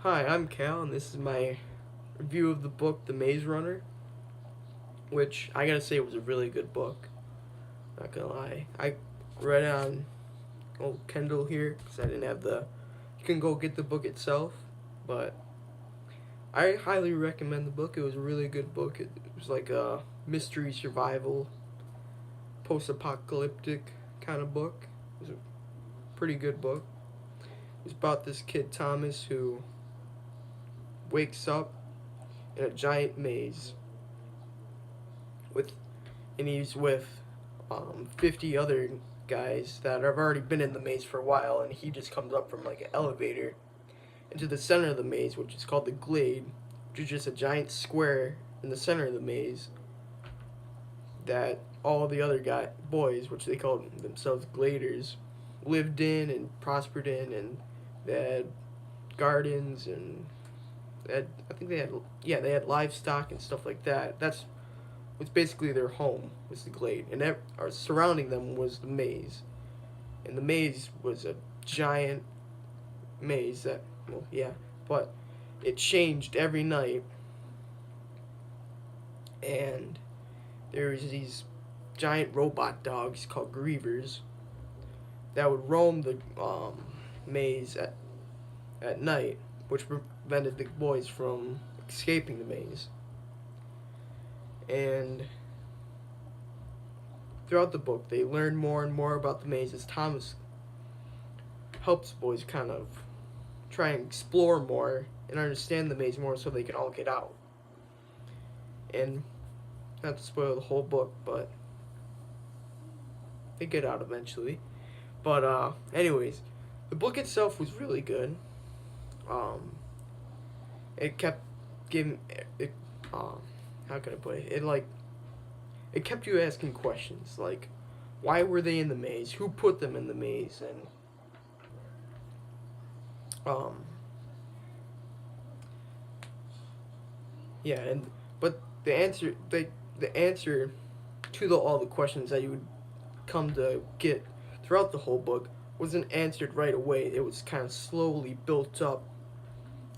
Hi, I'm Cal, and this is my review of the book The Maze Runner, which I gotta say was a really good book. Not gonna lie. I read it on old Kindle here because I didn't have the. You can go get the book itself, but I highly recommend the book. It was a really good book. It was like a mystery survival, post apocalyptic kind of book. It was a pretty good book. It was about this kid, Thomas, who wakes up in a giant maze with and he's with 50 other guys that have already been in the maze for a while, and he just comes up from like an elevator into the center of the maze, which is called the Glade, which is just a giant square in the center of the maze that all the other boys, which they called themselves Gladers, lived in and prospered in, and they had gardens and I think they had livestock and stuff like that. That's was basically their home, was the glade, and surrounding them was the maze, and the maze was a giant maze that, well, yeah, but it changed every night, and there's these giant robot dogs called grievers that would roam the maze at night, which prevented the boys from escaping the maze. And throughout the book, they learn more and more about the maze as Thomas helps boys kind of try and explore more and understand the maze more so they can all get out. And not to spoil the whole book, but they get out eventually. But anyways, the book itself was really good. Um, it kept giving it. How can I put it? It kept you asking questions like, why were they in the maze? Who put them in the maze? And um, yeah, and but the answer to all the questions that you would come to get throughout the whole book wasn't answered right away. It was kind of slowly built up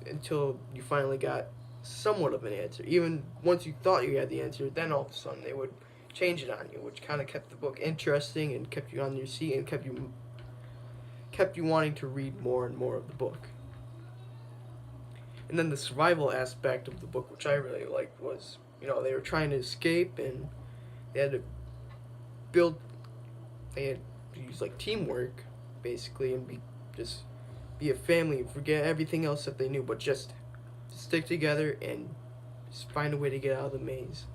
until you finally got somewhat of an answer. Even once you thought you had the answer, then all of a sudden they would change it on you, which kind of kept the book interesting and kept you on your seat and kept you wanting to read more and more of the book. And then the survival aspect of the book, which I really liked, was, they were trying to escape, and they had to build they had to use like teamwork basically, and just be a family and forget everything else that they knew, but just stick together and just find a way to get out of the maze.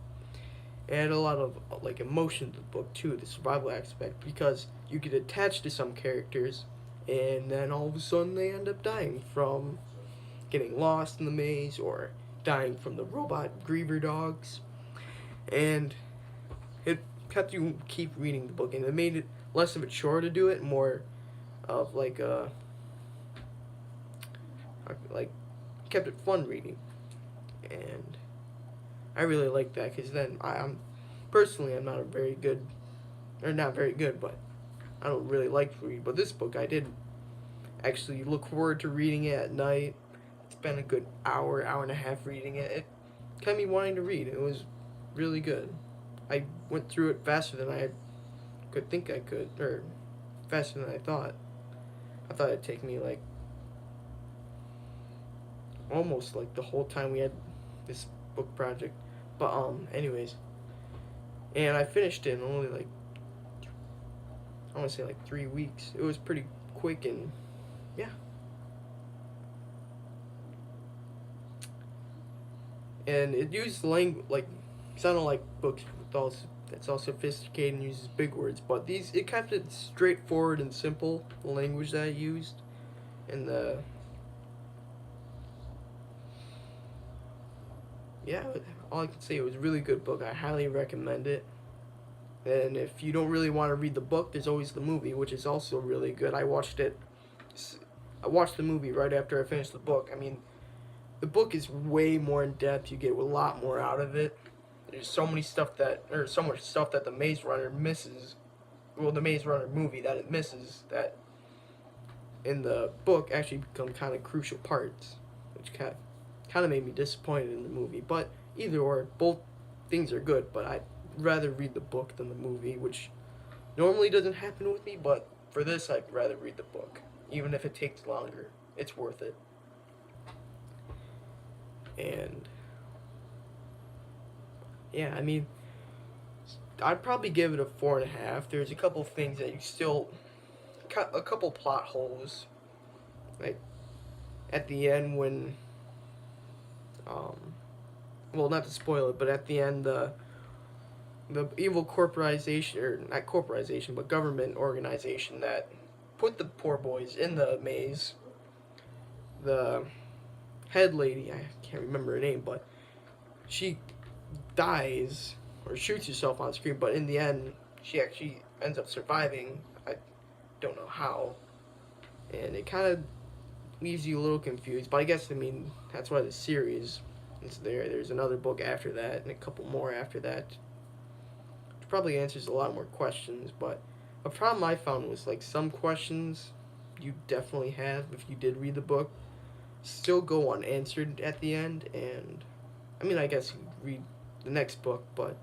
It had a lot of like emotion to the book too, the survival aspect, because you get attached to some characters, and then all of a sudden they end up dying from getting lost in the maze or dying from the robot griever dogs, and it kept you keep reading the book, and it made it less of a chore to do it, more of like a like kept it fun reading, and I really like that because then I'm personally I'm not a very good or not very good, but I don't really like to read. But this book I did actually look forward to reading it at night. Spent a good hour and a half reading it. It kept me wanting to read. It was really good. I went through it faster than I could think I could, or faster than I thought. I thought it'd take me like almost like the whole time we had this book project. But anyways, and I finished it in only like I want to say like 3 weeks. It was pretty quick, and yeah. And it used language like sounded like books with all that's all sophisticated and uses big words, but these it kept it straightforward and simple. The language that it used, and the yeah, all I can say, it was a really good book. I highly recommend it. And if you don't really want to read the book, there's always the movie, which is also really good. I watched the movie right after I finished the book. I mean, the book is way more in depth. You get a lot more out of it. There's so much stuff that the Maze Runner misses. Well, the Maze Runner movie that it misses that in the book actually become kind of crucial parts, which which kind of made me disappointed in the movie. But either or, both things are good. But I'd rather read the book than the movie, which normally doesn't happen with me. But for this, I'd rather read the book, even if it takes longer. It's worth it. And yeah, I mean, I'd probably give it a 4.5. There's a couple things that you still, a couple plot holes, like at the end when, well, not to spoil it, but at the end the evil corporation, or not corporation, but government organization that put the poor boys in the maze, the head lady, I can't remember her name, but she dies or shoots herself on screen, but in the end she actually ends up surviving. I don't know how, and it kind of leaves you a little confused, but I guess, I mean, that's why the series is there. There's another book after that and a couple more after that, which probably answers a lot more questions. But a problem I found was, like, some questions you definitely have if you did read the book still go unanswered at the end. And I mean, I guess you read the next book, but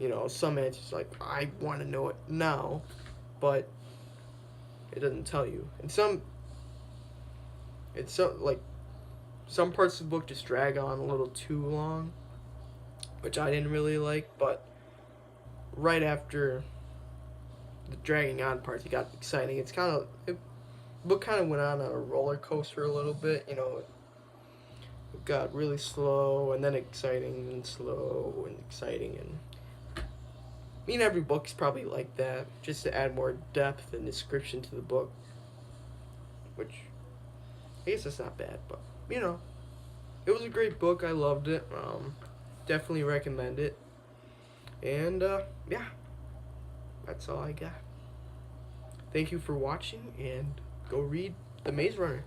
you know, some answers, like, I want to know it now, but it doesn't tell you. And like, some parts of the book just drag on a little too long, which I didn't really like. But right after the dragging on parts, it got exciting. The book kind of went on a roller coaster a little bit. You know, it got really slow and then exciting and slow and exciting. And I mean, every book's probably like that, just to add more depth and description to the book, which I guess that's not bad. But you know, it was a great book. I loved it. Definitely recommend it. And yeah, that's all I got. Thank you for watching, and go read The Maze Runner.